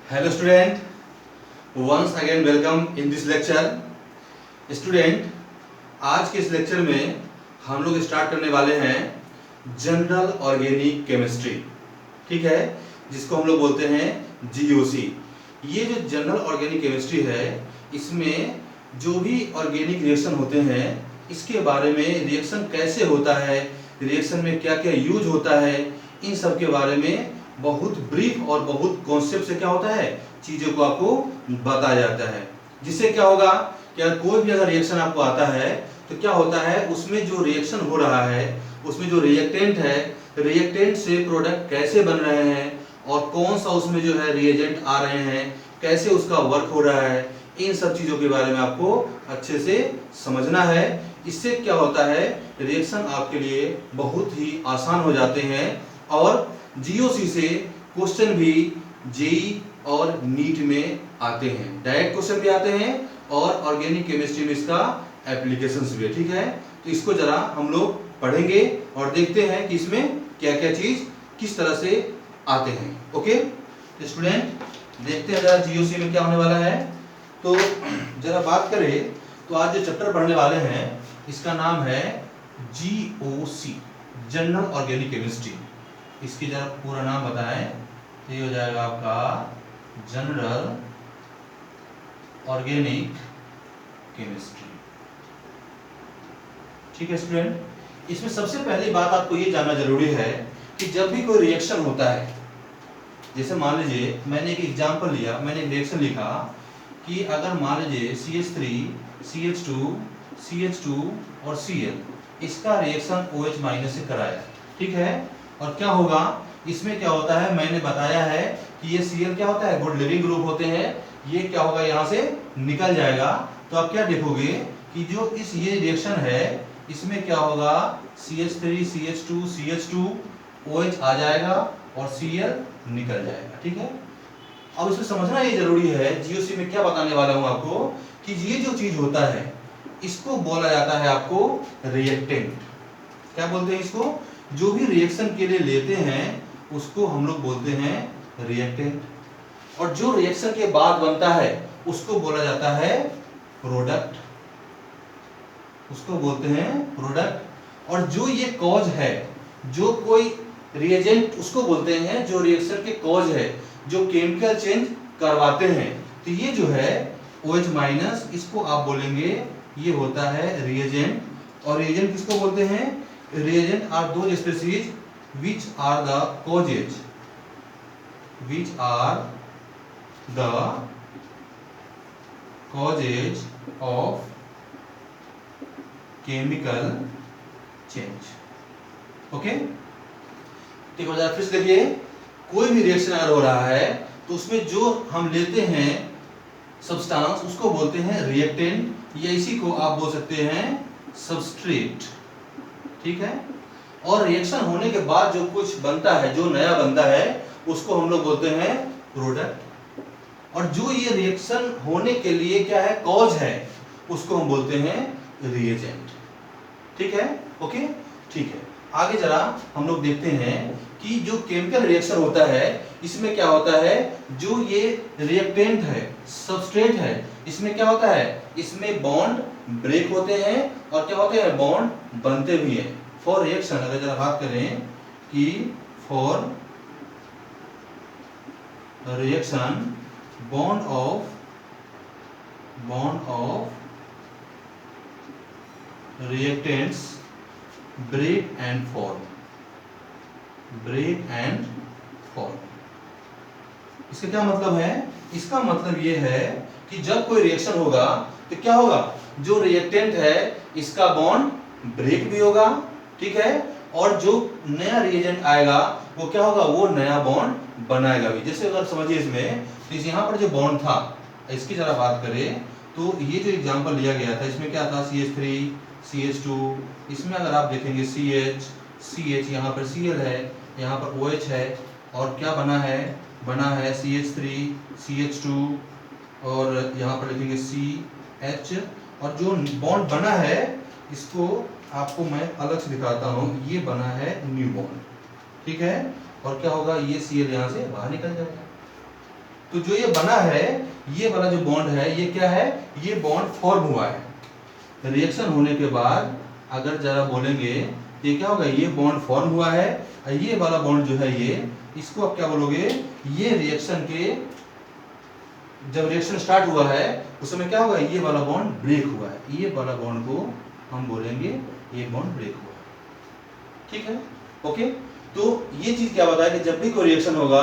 Hello student, once again welcome in this lecture. Student, आज के इस लेक्चर में हम लोग स्टार्ट करने वाले हैं जनरल ऑर्गेनिक केमिस्ट्री, ठीक है, जिसको हम लोग बोलते हैं जीओसी। ये जो जनरल ऑर्गेनिक केमिस्ट्री है, इसमें जो भी ऑर्गेनिक रिएक्शन होते हैं इसके बारे में, रिएक्शन कैसे होता है, रिएक्शन में क्या क्या यूज होता है, इन सब के बारे में बहुत ब्रीफ और बहुत कॉन्सेप्ट से क्या होता है, चीजों को आपको बताया जाता है। जिससे क्या होगा कि अगर कोई भी अगर रिएक्शन आपको आता है तो क्या होता है, उसमें जो रिएक्शन हो रहा है, उसमें जो रिएक्टेंट है, रिएक्टेंट से प्रोडक्ट कैसे बन रहे हैं और कौन सा उसमें जो है रिएजेंट आ रहे हैं, कैसे उसका वर्क हो रहा है, इन सब चीजों के बारे में आपको अच्छे से समझना है। इससे क्या होता है, रिएक्शन आपके लिए बहुत ही आसान हो जाते हैं और जीओसी से क्वेश्चन भी जेई और नीट में आते हैं, डायरेक्ट क्वेश्चन भी आते हैं और ऑर्गेनिक केमिस्ट्री में इसका एप्लीकेशंस भी है, ठीक है। तो इसको जरा हम लोग पढ़ेंगे और देखते हैं कि इसमें क्या क्या चीज किस तरह से आते हैं। ओके तो स्टूडेंट, देखते हैं जरा जीओसी में क्या होने वाला है। तो जरा बात करें तो आज जो चैप्टर पढ़ने वाले हैं इसका नाम है जीओसी, जनरल ऑर्गेनिक केमिस्ट्री। इसकी जरा पूरा नाम बताएं तो ये हो जाएगा आपका जनरल ऑर्गेनिक केमिस्ट्री, ठीक है स्टूडेंट। इसमें सबसे पहली बात आपको ये जानना जरूरी है कि जब भी कोई रिएक्शन होता है, जैसे मान लीजिए मैंने एक एग्जांपल लिया, मैंने एक रिएक्शन लिखा कि अगर मान लीजिए CH3 CH2 CH2 और Cl, इसका रिएक्शन OH- से कराया, ठीक है। और क्या होगा, इसमें क्या होता है, मैंने बताया है कि ये Cl क्या होता है, गुड लिविंग ग्रुप होते हैं, ये क्या होगा यहाँ से निकल जाएगा। तो आप क्या देखोगे कि जो ये रिएक्शन है इसमें क्या होगा, CH3 CH2 CH2 OH आ जाएगा और Cl निकल जाएगा, ठीक है। अब इसमें समझना ये जरूरी है, जीओसी में क्या बताने वाला हूं आपको, कि ये जो चीज होता है इसको बोला जाता है आपको रिएक्टेंट। क्या बोलते हैं इसको, जो भी रिएक्शन के लिए लेते हैं उसको हम लोग बोलते हैं रिएक्टेंट, और जो रिएक्शन के बाद बनता है उसको बोला जाता है प्रोडक्ट, उसको बोलते हैं प्रोडक्ट। और जो ये कॉज है, जो कोई रिएजेंट, उसको बोलते हैं जो रिएक्शन के कॉज है, जो केमिकल चेंज करवाते हैं। तो ये जो है OH-, इसको आप बोलेंगे ये होता है रिएजेंट। और रिएजेंट किसको बोलते हैं, reagent are those species which are the causes, which are the causes of chemical change। Okay, ठीक है, फिर से देखिए, कोई भी रिएक्शन अगर हो रहा है तो उसमें जो हम लेते हैं सब्सटेंस उसको बोलते हैं रिएक्टेंट, या इसी को आप बोल सकते हैं सबस्ट्रेट, ठीक है। और रिएक्शन होने के बाद जो कुछ बनता है, जो नया बनता है, उसको हम लोग बोलते हैं प्रोडक्ट। और जो ये रिएक्शन होने के लिए क्या है, कॉज है, उसको हम बोलते हैं रिएजेंट, ठीक है। ओके, ठीक है। आगे जरा हम लोग देखते हैं कि जो केमिकल रिएक्शन होता है इसमें क्या होता है, जो ये रिएक्टेंट है, सबस्ट्रेट है, इसमें क्या होता है, इसमें बॉन्ड ब्रेक होते हैं और क्या होते हैं, बॉन्ड बनते भी हैं। फॉर रिएक्शन अगर जरा बात करें कि for reaction bond of reactants break and form, break and form. इसका क्या मतलब है, इसका मतलब ये है कि जब कोई रिएक्शन होगा तो क्या होगा, जो रिएक्टेंट है इसका बॉन्ड ब्रेक भी होगा, ठीक है, और जो नया रिएजेंट आएगा वो क्या होगा, वो नया बॉन्ड बनाएगा भी। जैसे अगर समझिए इसमें, तो यहाँ पर जो बॉन्ड था, इसकी जरा बात करें तो ये जो एग्जांपल लिया गया था इसमें क्या था, CH3 CH2, इसमें अगर आप देखेंगे CH यहाँ पर Cl है, यहाँ पर OH है, और क्या बना है CH3 CH2, और यहाँ पर लिखेंगे CH, और जो बॉन्ड बना है इसको आपको मैं अलग से दिखाता हूँ, ये बना है न्यू बॉन्ड, ठीक है। और क्या होगा, ये Cl यहाँ से बाहर निकल जाएगा, तो जो ये बना है, ये वाला जो बॉन्ड है ये क्या है, ये बॉन्ड फॉर्म हुआ है। रिएक्शन होने के बाद अगर जरा बोलेंगे ये क्या होगा, ये बॉन्ड फॉर्म हुआ है और ये वाला बॉन्ड जो है ये, इसको आप क्या बोलोगे, ये रिएक्शन के जब रिएक्शन स्टार्ट हुआ है उस समय क्या होगा, ये वाला बॉन्ड ब्रेक हुआ है, ये वाला बॉन्ड को हम बोलेंगे ये बॉन्ड ब्रेक हुआ है। ठीक है, ओके। तो ये चीज क्या बताया कि जब भी कोई रिएक्शन होगा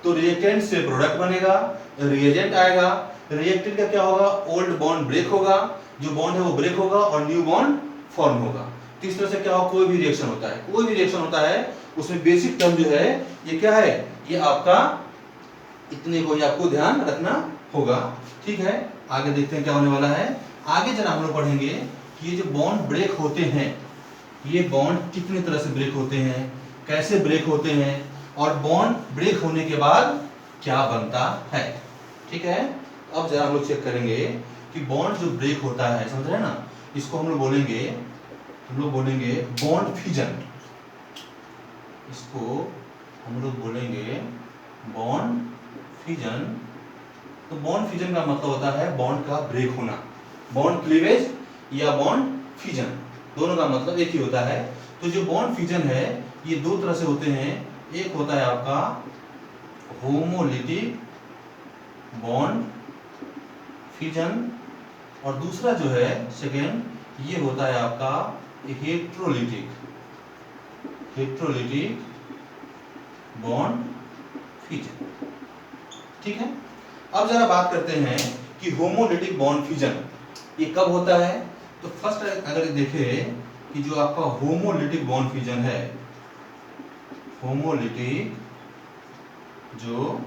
तो रिएक्टेंट से प्रोडक्ट बनेगा, रिएजेंट आएगा, रिएक्टेंट का क्या होगा, ओल्ड बॉन्ड ब्रेक होगा, जो बॉन्ड है वो ब्रेक होगा और न्यू बॉन्ड फॉर्म होगा। तो इस तरह से क्या होगा, कोई भी रिएक्शन होता है, कोई भी रिएक्शन होता है उसमें बेसिक टर्म जो है ये क्या है, ये आपका इतने को ही आपको ध्यान रखना होगा। ठीक है, आगे देखते हैं क्या होने वाला है। आगे जरा हम लोग पढ़ेंगे कि ये जो बॉन्ड ब्रेक होते हैं, ये बॉन्ड कितने तरह से ब्रेक होते हैं, कैसे ब्रेक होते हैं और बॉन्ड ब्रेक होने के बाद क्या बनता है। ठीक है, अब जरा हम लोग चेक करेंगे कि बॉन्ड जो ब्रेक होता है, समझ रहे हैं ना, इसको हम लोग बोलेंगे बॉन्ड फिजन। इसको हम लोग बोलेंगे बॉन्ड फिजन। तो बॉन्ड फिजन का मतलब होता है बॉन्ड का ब्रेक होना, बॉन्ड क्लीवेज या बॉन्ड फिजन, दोनों का मतलब एक ही होता है। तो जो बॉन्ड फिजन है ये दो तरह से होते हैं, एक होता है आपका होमोलिटिक बॉन्ड फिजन और दूसरा जो है सेकेंड, ये होता है आपका हेट्रोलिटिक बॉन्ड फिजन। ठीक है, अब जरा बात करते हैं कि होमोलिटिक बॉन्ड फिजन ये कब होता है। तो फर्स्ट अगर देखें कि जो आपका होमोलिटिक बॉन्ड फिजन है, होमोलिटिक जो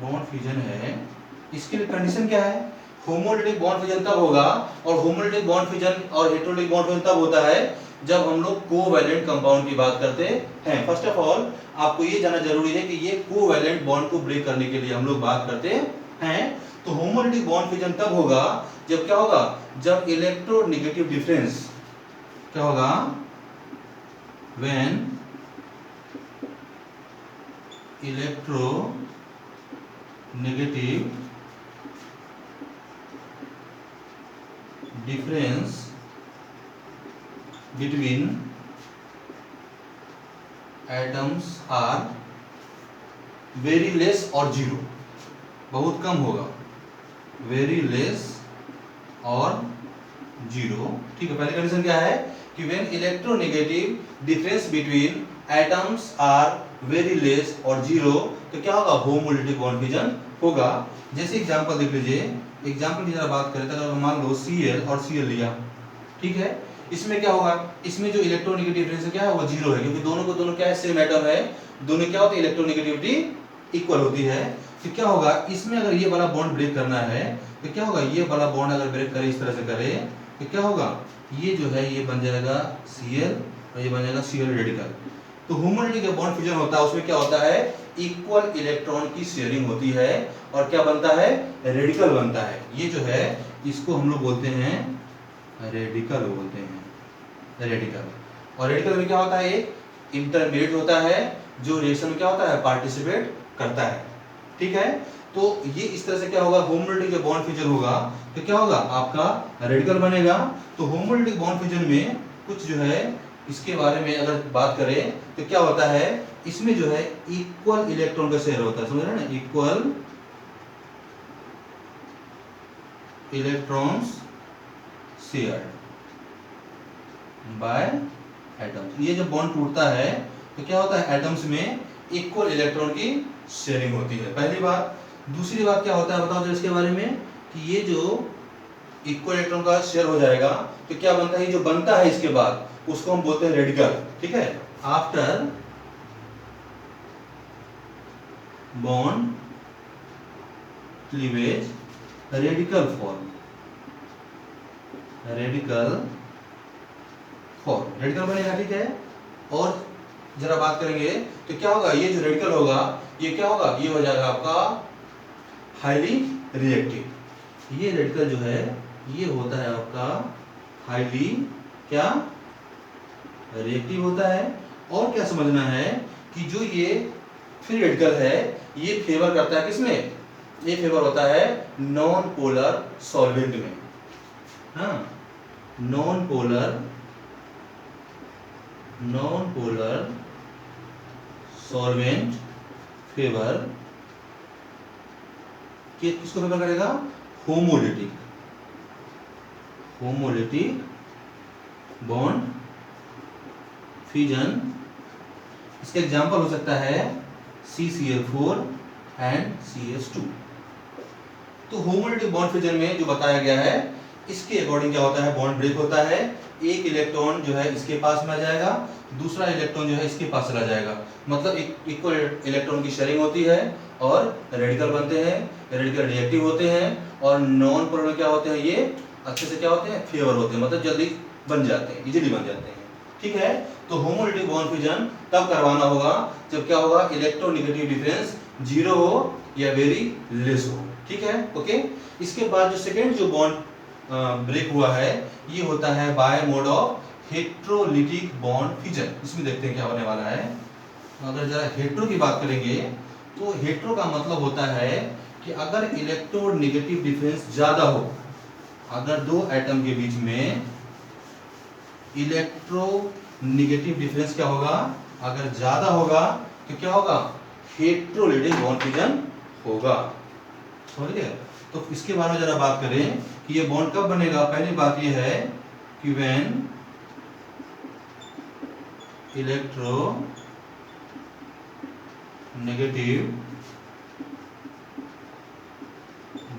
बॉन्ड फिजन है, इसके लिए कंडीशन क्या है, होमोलिटिक बॉन्ड फिजन तब होगा और होमोलिटिक बॉन्ड फिजन और हेट्रोलिटिक बॉन्ड फिजन तब होता है जब हम लोग कोवैलेंट कंपाउंड की बात करते हैं। फर्स्ट ऑफ ऑल आपको ये जानना जरूरी है कि ये कोवैलेंट बॉन्ड को ब्रेक करने के लिए हम लोग बात करते हैं। तो होमोलिटिक बॉन्ड फिजन तब होगा जब क्या होगा, जब इलेक्ट्रोनेगेटिव डिफरेंस क्या होगा, when electronegative difference between atoms are very less और जीरो, बहुत कम होगा, very less और जीरो। ठीक है, पहली कंडीशन क्या है कि when electronegative difference between atoms are very less और जीरो, तो क्या होगा, होमोलिटिक बॉन्ड फिजन होगा। जैसे एग्जांपल देख लीजिए, एग्जांपल की जरा बात करें तो अगर मान लो Cl और Cl लिया, ठीक है, इसमें क्या होगा, इसमें जो इलेक्ट्रोनेगेटिव डिफरेंस क्या है वो जीरो है, क्योंकि दोनों को दोनों क्या है, सेम एटम है, दोनों क्या होती है, इलेक्ट्रोनेगेटिविटी इक्वल होती है। तो क्या होगा, इसमें अगर ये वाला बॉन्ड ब्रेक करना है तो क्या होगा, ये वाला बॉन्ड अगर ब्रेक करे, इस तरह से करे तो क्या होगा, ये जो है ये बन जाएगा Cl और ये बन जाएगा Cl रेडिकल। तो होमोलिटिक जो बॉन्ड फिजन होता है उसमें क्या होता है, इक्वल इलेक्ट्रॉन की शेयरिंग होती है और क्या बनता है, रेडिकल बनता है। ये जो है इसको हम लोग बोलते हैं रेडिकल, बोलते हैं रेडिकल। और रेडिकल में क्या होता है, एक इंटरमीडिएट होता है जो रिएक्शन में क्या होता है, पार्टिसिपेट करता है। ठीक है, तो ये इस तरह से क्या होगा, होमोलिटिक जो बॉन्ड फिजन होगा तो क्या होगा, आपका रेडिकल बनेगा। तो होमोलिटिक बॉन्ड फिजन में कुछ जो है इसके बारे में अगर बात करें तो क्या होता है, इसमें जो है इक्वल इलेक्ट्रॉन का शेयर होता है, समझ रहे हैं ना, equal electrons shared by atoms. ये जब बॉन्ड टूटता है तो क्या होता है, एटम्स में इक्वल इलेक्ट्रॉन की शेयरिंग होती है, पहली बात। दूसरी बात क्या होता है बताओ जरा इसके बारे में, कि ये जो इक्वल इलेक्ट्रॉन का शेयर हो जाएगा तो क्या बनता है, जो बनता है इसके बाद उसको हम बोलते हैं रेडिकल। ठीक है, after bond cleavage radical form, radical बनेगा। ठीक है, और जरा बात करेंगे तो क्या होगा, ये जो रेडिकल होगा ये क्या होगा, ये हो जाएगा आपका हाईली रिएक्टिव। ये रेडिकल जो है ये होता है आपका हाईली क्या रिएक्टिव होता है। और क्या समझना है कि जो ये फ्री रेडिकल है ये फेवर करता है किसमें, ये फेवर होता है नॉन पोलर सॉल्वेंट में। हाँ, नॉन पोलर सॉल्वेंट फेवर किसको फेवर करेगा? Homolytic bond fusion. इसका एग्जांपल हो सकता है CCl4 एंड CH2। तो होमोलिटिक बॉन्ड फ्यूजन में जो बताया गया है इसके अकॉर्डिंग क्या होता है, बॉन्ड ब्रेक होता है, एक इलेक्ट्रॉन जो है इसके पास में आ जाएगा, दूसरा इलेक्ट्रॉन जो है इसके पास चला जाएगा, मतलब इक्वल इलेक्ट्रॉन की शेयरिंग होती है और रेडिकल बनते हैं, रेडिकल रिएक्टिव होते हैं, और नॉन पोलर में क्या होते हैं, ये अच्छे से क्या होते हैं, फेवर होते हैं, मतलब जल्दी बन जाते हैं, इजीली बन जाते हैं। ठीक है, तो होमोलिटिक बॉन्ड फ्यूजन तब करवाना होगा जब क्या होगा, इलेक्ट्रोनेगेटिव डिफरेंस 0 हो या वेरी लेस हो। ठीक है, ओके। इसके बाद जो सेकेंड जो बॉन्ड ब्रेक हुआ है ये होता है by mode of heterolytic bond fusion. इसमें देखते हैं क्या होने वाला है। अगर जरा हेट्रो की बात करेंगे तो हेट्रो का मतलब होता है कि अगर इलेक्ट्रोनेगेटिव डिफरेंस ज्यादा हो, अगर दो एटम के बीच में इलेक्ट्रोनेगेटिव डिफरेंस क्या होगा, अगर ज्यादा होगा तो क्या होगा, हेट्रोलिटिक बॉन्ड फ्यूजन होगा। समझ गए? तो इसके बारे में जरा बात करें कि ये बॉन्ड कब बनेगा। पहली बात ये है कि when electronegative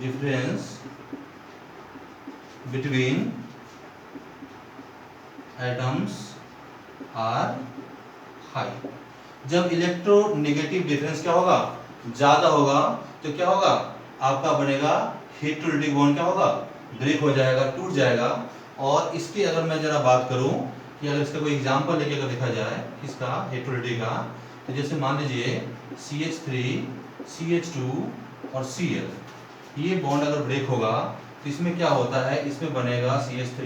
difference between atoms are high. जब इलेक्ट्रोनेगेटिव डिफरेंस क्या होगा, ज्यादा होगा, तो क्या होगा, आपका बनेगा हेट्रोलिटिक बॉन्ड क्या होगा, ब्रेक हो जाएगा, टूट जाएगा। और इसकी अगर मैं जरा बात करूं कि अगर इसका कोई एग्जांपल लेके अगर देखा जाए इसका हेट्रोलिटिक का, तो जैसे मान लीजिए CH3 CH2 और Cl, ये बॉन्ड अगर ब्रेक होगा तो इसमें क्या होता है, इसमें बनेगा CH3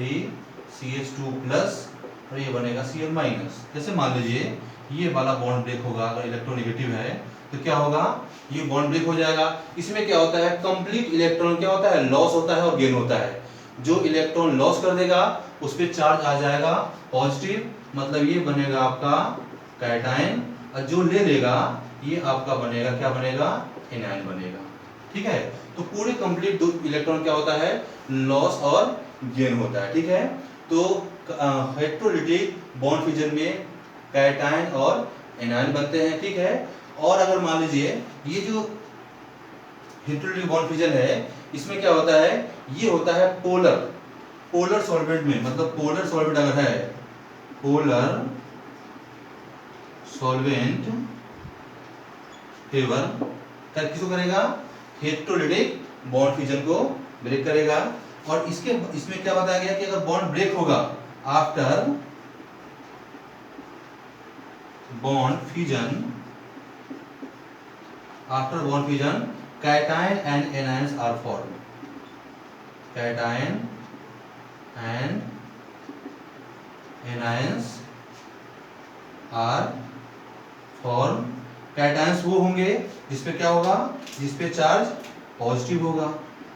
CH2 प्लस और ये बनेगा Cl माइनस। जैसे मान लीजिए ये वाला बॉन्ड ब्रेक होगा, अगर इलेक्ट्रोनेगेटिव है तो क्या होगा, ये बॉन्ड ब्रेक हो जाएगा। इसमें क्या होता है, कंप्लीट इलेक्ट्रॉन क्या होता है, लॉस होता है और गेन होता है। जो इलेक्ट्रॉन लॉस कर देगा उस पर चार्ज आ जाएगा पॉजिटिव, मतलब ये बनेगा आपका कैटायन, और जो ले लेगा ये आपका बनेगा, क्या बनेगा, एनायन बनेगा। ठीक है, तो पूरे कंप्लीट इलेक्ट्रॉन क्या होता है, लॉस और गेन होता है। ठीक है, तो हेट्रोलिटिक बॉन्ड फ्यूजन में कैटायन और एनायन बनते हैं। ठीक है, और अगर मान लीजिए ये जो हेट्रोलिटिक बॉन्ड फ्यूजन है इसमें क्या होता है, ये होता है पोलर सॉल्वेंट में, मतलब पोलर सॉल्वेंट अगर है, पोलर सॉल्वेंट फेवर किसको करेगा, हेट्रोलिटिक बॉन्ड फ्यूजन को ब्रेक करेगा। और इसमें क्या बताया गया कि अगर बॉन्ड ब्रेक होगा after bond fusion, cation and anions are formed. Cation and anions are formed. Cations वो होंगे जिसपे क्या होगा, जिसपे चार्ज पॉजिटिव होगा।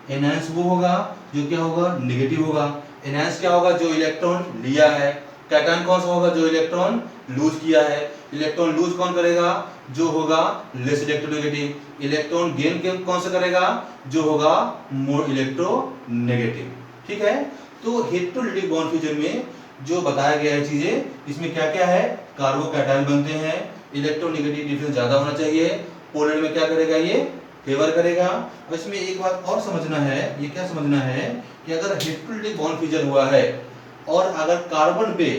एनायंस वो होगा जो क्या होगा, नेगेटिव होगा। एनायंस क्या होगा, जो इलेक्ट्रॉन लिया है। कैटायन कौन सा होगा, जो इलेक्ट्रॉन लूज किया है। इलेक्ट्रॉन लूज कौन करेगा, जो होगा लेस इलेक्ट्रोनेगेटिव। इलेक्ट्रॉन गेन कौन सा करेगा, जो होगा मोर इलेक्ट्रोनेगेटिव। ठीक है, तो हेट्रोलिटिक बॉन्ड फ्यूजन में जो बताया गया है चीजें, इसमें क्या क्या है, कार्बोकैटायन बनते हैं, इलेक्ट्रोनेगेटिव डिफरेंस ज्यादा होना चाहिए, पोलर में क्या करेगा, ये फेवर करेगा। अब इसमें एक बात और समझना है, ये क्या समझना है कि अगर हेट्रोलिटिक बॉन्ड फ्यूजन हुआ है और अगर कार्बन पे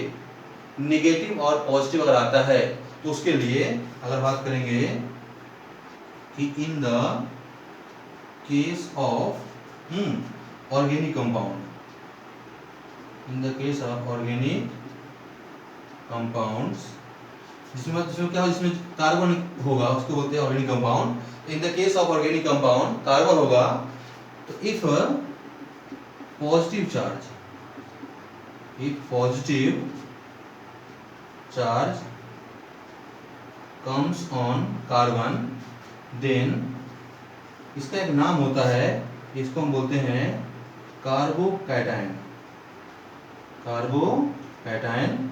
नेगेटिव और पॉजिटिव अगर आता है तो उसके लिए अगर बात करेंगे कि in the case of organic compound, in the case of organic compounds, जिसमें क्या हो, जिसमें कार्बन होगा उसको बोलते हैं organic compound. In the case of organic compound carbon होगा तो if positive charge, if positive charge comes on carbon, then इसका एक नाम होता है, इसको हम बोलते हैं कार्बोकैटायन। कार्बोकैटायन।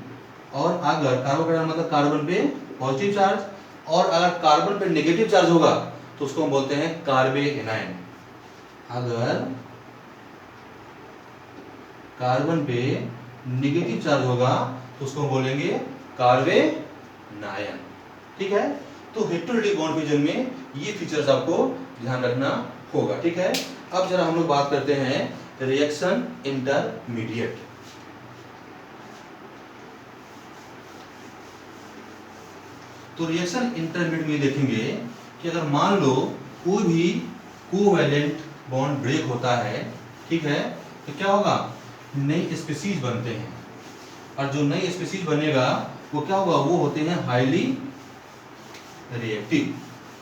और अगर कार्बोकैटायन मतलब कार्बन पे पॉजिटिव चार्ज, और अगर कार्बन पे नेगेटिव चार्ज होगा तो उसको हम बोलते हैं कार्बे एनायन। अगर कार्बन पे नेगेटिव चार्ज होगा तो उसको बोलेंगे कार्बे नायन। ठीक है, तो हेटेरोडेटिक बॉन्ड फ्यूजन में ये फीचर्स आपको ध्यान रखना होगा। ठीक है, अब जरा हम लोग बात करते हैं रिएक्शन इंटरमीडिएट। तो रिएक्शन इंटरमीडिएट में देखेंगे कि अगर मान लो कोई भी कोवैलेंट बॉन्ड ब्रेक होता है, ठीक है, तो क्या होगा, नई स्पीशीज बनते हैं। और जो नई स्पीशीज बनेगा वो क्या होगा, वो होते हैं हाईली रिएक्टिव,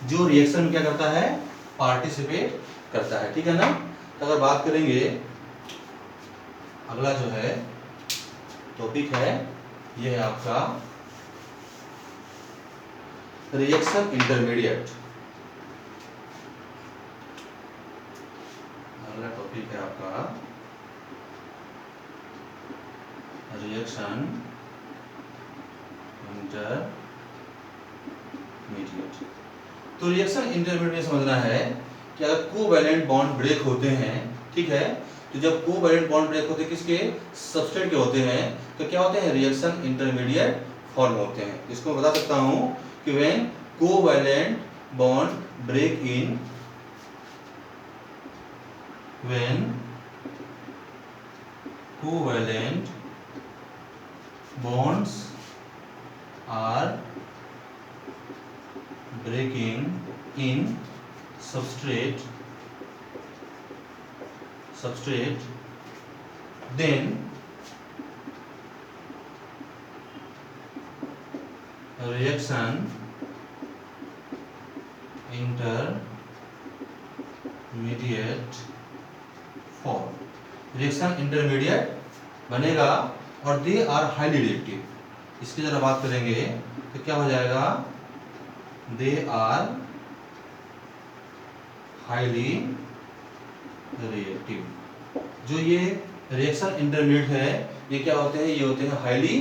जो रिएक्शन में क्या करता है, पार्टिसिपेट करता है। ठीक है ना। तो अगर बात करेंगे, अगला जो है टॉपिक है, ये है आपका रिएक्शन इंटरमीडिएट। अगला टॉपिक है आपका रिएक्शन इंटरमीडिएट। तो रिएक्शन इंटरमीडिएट समझना है कि अगर कोवैलेंट बॉन्ड ब्रेक होते हैं, ठीक है, तो जब कोवैलेंट बॉन्ड ब्रेक होते हैं किसके, सबस्ट्रेट के होते हैं, तो क्या होते हैं, रिएक्शन इंटरमीडिएट फॉर्म होते हैं। इसको बता सकता हूं कि when covalent bond break in, when covalent bonds are breaking in substrate, then reaction intermediate form, reaction intermediate बनेगा और दे आर हाईली रिएक्टिव। इसकी जरा बात करेंगे तो क्या हो जाएगा, दे आर हाईली रिएक्टिव। जो ये रिएक्शन इंटरमीडिएट है, ये क्या होते हैं, ये होते हैं हाईली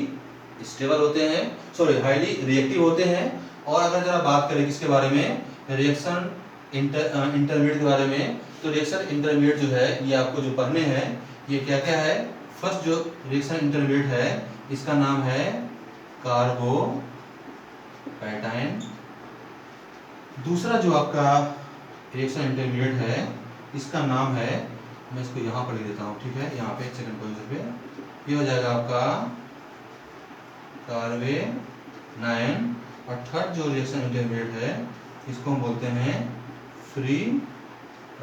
स्टेबल होते हैं, सॉरी हाईली रिएक्टिव होते हैं। और अगर जरा बात करें किसके बारे में, रिएक्शन इंटरमीडिएट के बारे में, तो रिएक्शन इंटरमीडिएट जो है ये आपको जो पढ़ने हैं, ये क्या क्या है। फर्स्ट जो रिएक्शन इंटरमीडिएट है इसका नाम है कार्बोकैटायन। दूसरा जो आपका रिएक्शन इंटरमीडिएट है इसका नाम है, मैं इसको यहाँ पर लिख देता हूँ, ठीक है, यहाँ पे एक सेकंड पोजीशन पे, ये हो जाएगा आपका कार्बे नायन। और थर्ड जो रिएक्शन इंटरमीडिएट है इसको हम बोलते हैं फ्री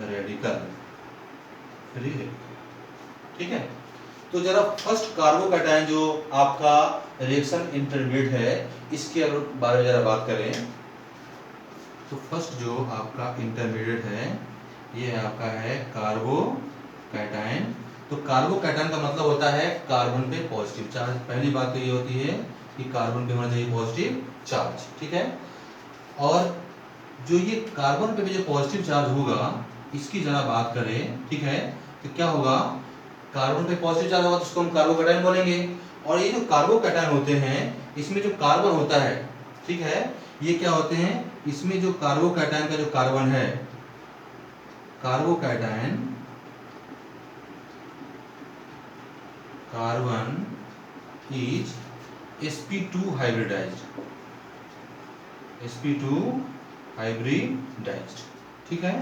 रेडिकल। ठीक है, तो जरा फर्स्ट कार्बोकैटायन जो आपका रिएक्शन इंटरमीडिएट है इसके बारे में जरा बात करें। तो फर्स्ट जो आपका इंटरमीडिएट है ये आपका है कार्बोकैटायन। तो कार्बोकैटायन का मतलब होता है कार्बन पे पॉजिटिव चार्ज। पहली बात तो ये होती है कि कार्बन पे होना चाहिए पॉजिटिव चार्ज, ठीक है। और जो ये कार्बन पे भी जो पॉजिटिव चार्ज होगा इसकी जरा बात करें, ठीक है, तो क्या होगा, कार्बन पे पॉजिटिव चार्ज होगा तो उसको हम कार्बोकैटायन बोलेंगे। और ये जो कार्बोकैटायन होते हैं इसमें जो कार्बन होता है, ठीक है, ये क्या होते हैं, इसमें जो कार्बोकैटायन का जो कार्बन है, carbocation carbon is sp2 hybridized, sp2 hybridized, ठीक है।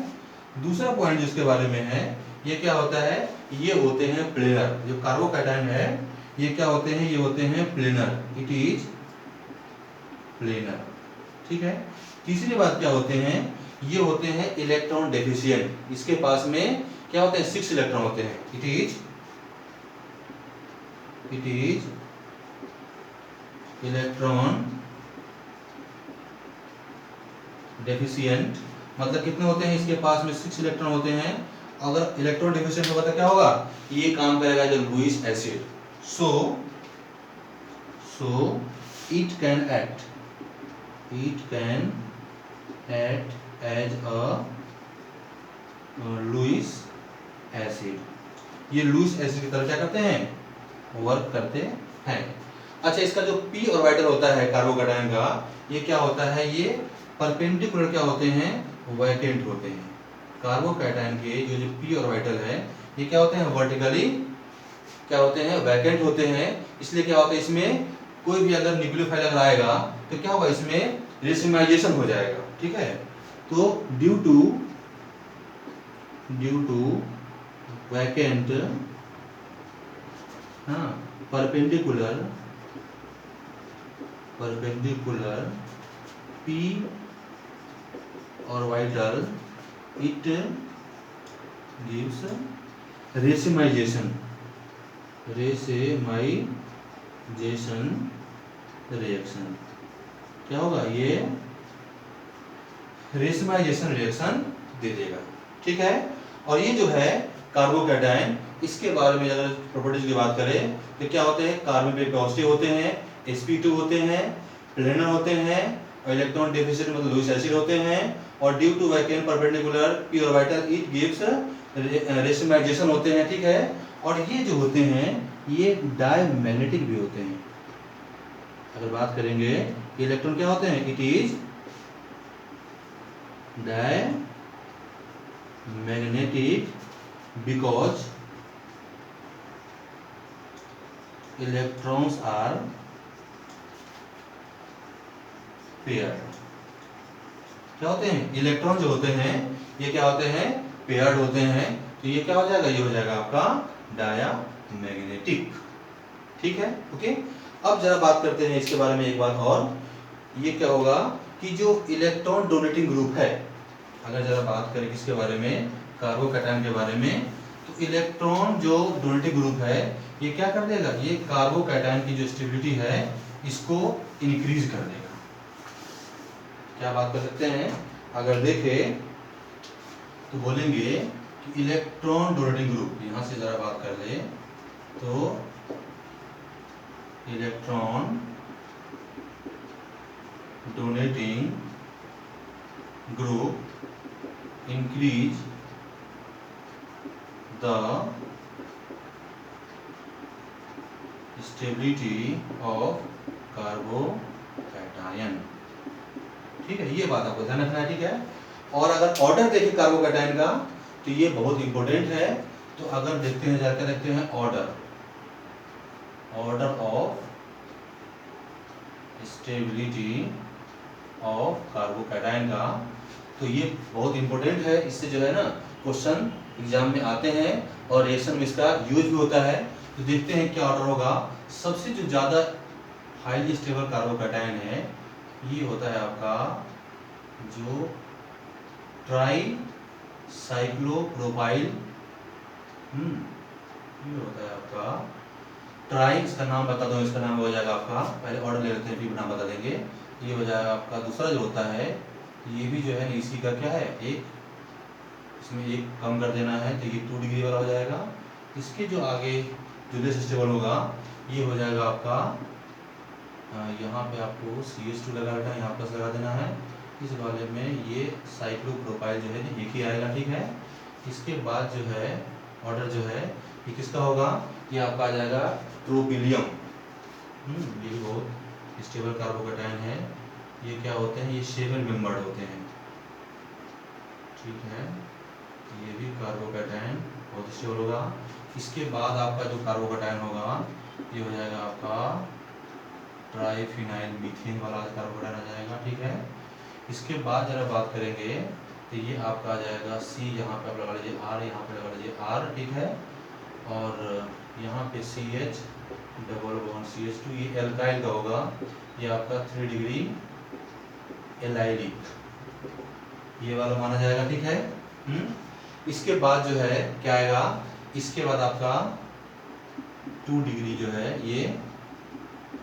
दूसरा पॉइंट जिसके बारे में है, ये क्या होता है, ये होते हैं प्लेनर। जो कार्बोकैटायन है ये क्या होते हैं, ये होते हैं प्लेनर, इट इज प्लेनर, ठीक है। तीसरी बात क्या होते हैं, ये होते हैं इलेक्ट्रॉन डेफिशिएंट। इसके पास में क्या होते हैं, 6 इलेक्ट्रॉन होते हैं, इट इज इलेक्ट्रॉन डेफिशिएंट। मतलब कितने होते हैं, इसके पास में 6 इलेक्ट्रॉन होते हैं। अगर इलेक्ट्रॉन डेफिशिएंट होगा तो क्या होगा, ये काम करेगा जो Lewis acid. So it can act as a Lewis acid, ये लुईस एसिड की तरह क्या करते हैं, वर्क करते हैं। अच्छा, इसका जो पी ऑर्बिटल होता है कार्बोकैटायन का, ये क्या होता है, ये परपेंडिकुलर क्या होते हैं, वैकेंट होते हैं। कार्बोकैटायन के जो पी ऑर्बिटल है ये क्या होते हैं, वर्टिकली क्या होते हैं, वैकेंट होते हैं। इसलिए क्या होता है, इसमें कोई भी अगर न्यूक्लियोफाइल अगर आएगा तो क्या होगा, इसमें रेसिमाइजेशन हो जाएगा, ठीक है। तो due to vacant perpendicular P orbital it gives racemization reaction. क्या होगा, ये रेसिमाइजेशन रिएक्शन दे देगा, ठीक है। और ये जो है कार्बोकैटायन, इसके बारे में अगर प्रॉपर्टीज की बात करें तो क्या होते हैं, कार्बन पे पॉजिटिव होते हैं, sp2 होते हैं, प्लेनर होते हैं, और इलेक्ट्रॉन डेफिशिएंट मतलब लुईस एसिड होते हैं। और due to vacant perpendicular P orbital it gives racemization होते हैं, ठीक है। और ये जो होते हैं ये डायमैग्नेटिक भी होते हैं। अगर बात करेंगे इलेक्ट्रॉन क्या होते हैं, it is diamagnetic because electrons are paired. क्या होते हैं, इलेक्ट्रॉन जो होते हैं ये क्या होते हैं, पेयर्ड होते हैं। तो ये क्या हो जाएगा, ये हो जाएगा आपका डायमैग्नेटिक, ठीक है, ओके। अब जरा बात करते हैं इसके बारे में एक बात और, ये क्या होगा कि जो इलेक्ट्रॉन डोनेटिंग ग्रुप है, अगर जरा बात करें किसके बारे में, कार्बोकैटायन के बारे में, तो इलेक्ट्रॉन जो डोनेटिंग ग्रुप है ये क्या कर देगा, ये कार्बोकैटायन की जो स्टेबिलिटी है इसको इंक्रीज कर देगा। क्या बात कर सकते हैं, अगर देखें तो बोलेंगे कि इलेक्ट्रॉन डोनेटिंग ग्रुप, यहां से जरा बात कर ले तो electron donating group increase the stability of carbocation, ठीक है। ये बात आपको ध्यान रखना है, ठीक है। और अगर ऑर्डर देखें कार्बोकैटायन का तो ये बहुत इंपॉर्टेंट है। तो अगर देखते हैं, जाकर देखते हैं order of stability of carbocation का, तो ये बहुत इंपॉर्टेंट है। इससे जो है ना क्वेश्चन एग्जाम में आते हैं और रिएक्शन में इसका यूज भी होता है। तो देखते हैं क्या ऑर्डर होगा। सबसे जो ज़्यादा हाईली स्टेबल कार्बोकैटायन है ये होता है आपका जो ट्राई साइक्लोप्रोपाइल, ये होता है आपका ट्राई, इसका नाम बता दो, इसका नाम हो जाएगा आपका, पहले ऑर्डर ले लेते हैं फिर नाम बता देंगे। ये हो जाएगा आपका दूसरा जो होता है, ये भी जो है इसी का क्या है, एक इसमें एक कम कर देना है तो ये 2 डिग्री वाला हो जाएगा। इसके जो आगे जो लेस स्टेबल होगा ये हो जाएगा आपका, यहाँ पे आपको CH2 लगा देना है, यहाँ प्लस लगा देना है। इस वाले में ये साइक्लोप्रोपाइल जो है एक ही आएगा, ठीक है। इसके बाद जो है ऑर्डर जो है ये किसका होगा, ये आपका आ जाएगा ट्रोपिलियम। ये भी बहुत स्टेबल कार्बोकैटायन है। ये क्या होते हैं, ये 7 मेंबर्ड होते हैं, ठीक है। ये भी कार्बोकैटायन बहुत स्टेबल होगा। इसके बाद आपका जो कार्बोकैटायन होगा ये हो जाएगा आपका ट्राइफिनाइल मीथेन वाला कार्बोकैटायन आ जाएगा, ठीक है। इसके बाद जरा बात करेंगे तो ये आपका आ जाएगा C, यहाँ पे आप लगा लीजिए R, यहाँ पे लगा लीजिए R, ठीक है। और यहाँ पे CH डबल बॉन्ड CH2, ये एल्काइल का होगा, ये आपका 3 डिग्री एलाइलिक, ये वाला माना जाएगा, ठीक है। इसके बाद जो है क्या आएगा, इसके बाद आपका 2 डिग्री जो है ये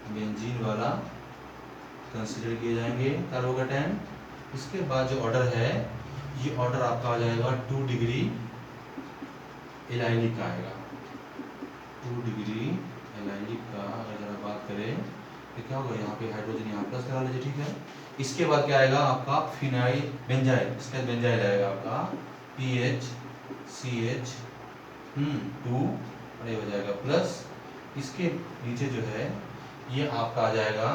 बेंजीन वाला कंसीडर किए जाएंगे कार्बोकैटायन। इसके बाद जो ऑर्डर है ये ऑर्डर आपका आ जाएगा 2 डिग्री एलाइलिक का आएगा। 2 डिग्री एलाइलिक का अगर जरा बात करें तो क्या होगा, यहाँ पे हाइड्रोजन यहाँ प्लस लगा लीजिए, ठीक है। इसके बाद क्या आएगा आपका फिनाइल बेंजाइल, इसके बाद बेंजाइल आएगा आपका PHCH 2 और ये हो जाएगा प्लस, इसके नीचे जो है ये आपका आ जाएगा,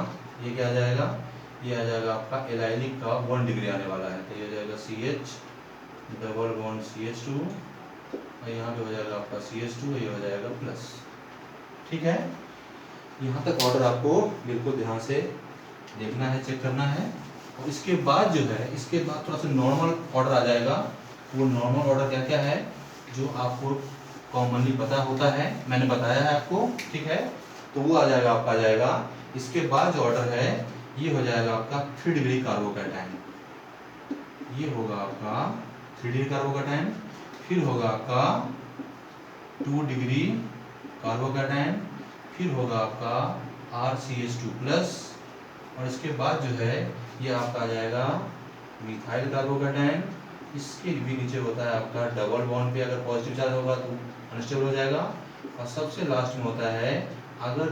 ये क्या आ जाएगा, ये आ जाएगा आपका एलाइलिक का 1 डिग्री आने वाला है, तो ये हो जाएगा CH डबल बॉन्ड CH2 और यहाँ पे हो जाएगा आपका CH2, ये हो जाएगा प्लस। ठीक है, यहाँ तक ऑर्डर आपको बिल्कुल ध्यान से देखना है, चेक करना है। और इसके बाद जो है, इसके बाद थोड़ा सा नॉर्मल ऑर्डर आ जाएगा। वो नॉर्मल ऑर्डर क्या क्या है जो आपको कॉमनली पता होता है, मैंने बताया है आपको। ठीक है, तो वो आ जाएगा, आपका आ जाएगा। इसके बाद जो ऑर्डर है ये हो जाएगा आपका 3 डिग्री कार्बोकैटायन, ये होगा आपका 3 डिग्री कार्बोकैटायन। फिर होगा आपका 2 डिग्री कार्बोकैटायन, फिर होगा आपका RCH2 प्लस, और इसके बाद जो है ये आपका आ जाएगा मिथाइल कार्बोकैटायन। इसके भी नीचे होता है आपका डबल बॉन्ड पे अगर पॉजिटिव चार्ज होगा तो अनस्टेबल हो जाएगा। और सबसे लास्ट में होता है, अगर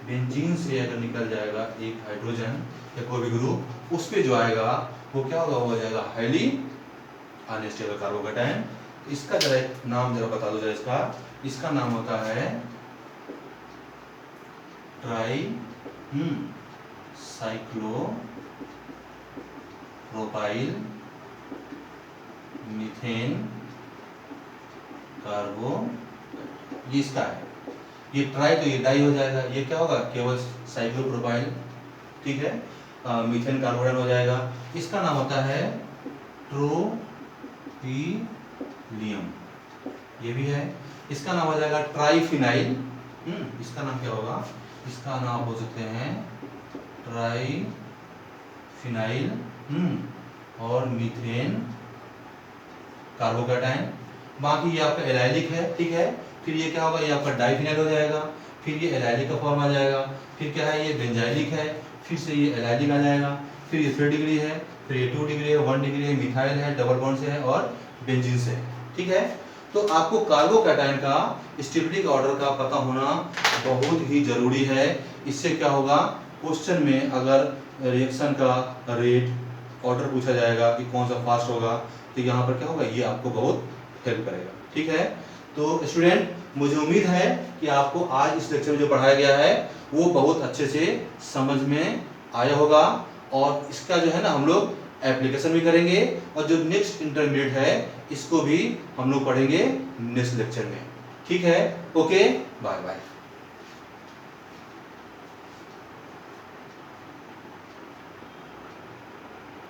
बेंजीन से अगर निकल जाएगा एक हाइड्रोजन या कोई भी ग्रुप, उस पे जो आएगा वो क्या होगा, वो हो जाएगा हाईली अनस्टेबल कार्बोकैटायन। इसका जरा एक नाम जरा बता दो जरा, इसका नाम होता है ट्राई साइक्लोप्रोपाइल मीथेन कार्बो, ये इसका है। ये ट्राई तो ये डाई हो जाएगा, ये क्या होगा, केवल साइक्लोप्रोपाइल। ठीक है, मीथेन कार्बोडाइन हो जाएगा। इसका नाम होता है ट्रोपिलियम, ये भी है। इसका नाम हो जाएगा ट्राइफिनाइल। इसका नाम क्या होगा, इसका नाम हो सकते हैं ट्राइफिनाइल और मीथेन कार्बोकैटायन। बाकी ये आपका एलाइलिक है। ठीक है, फिर ये क्या होगा, ये आपका डाइफिनाइल हो जाएगा, फिर ये एलाइलिक का फॉर्म आ जाएगा, फिर क्या है, ये बेंजाइलिक है, फिर से ये एलाइलिक आ जाएगा, फिर ये 3 डिग्री है, फिर ये 2 डिग्री है, 1 डिग्री है, मिथाइल है, डबल बॉन्ड से है और बेंजीन से है। ठीक है, तो आपको कार्बोकैटायन का स्टेबिलिटी का ऑर्डर का पता होना बहुत ही जरूरी है। इससे क्या होगा, क्वेश्चन में अगर रिएक्शन का रेट ऑर्डर पूछा जाएगा कि कौन सा फास्ट होगा, तो यहाँ पर क्या होगा, ये आपको बहुत हेल्प करेगा। ठीक है, तो स्टूडेंट मुझे उम्मीद है कि आपको आज इस लेक्चर में जो पढ़ाया गया है वो बहुत अच्छे से समझ में आया होगा। और इसका जो है ना हम लोग एप्लीकेशन भी करेंगे, और जो नेक्स्ट इंटरमीडिएट है इसको भी हम लोग पढ़ेंगे नेक्स्ट लेक्चर में। ठीक है, ओके, बाय बाय।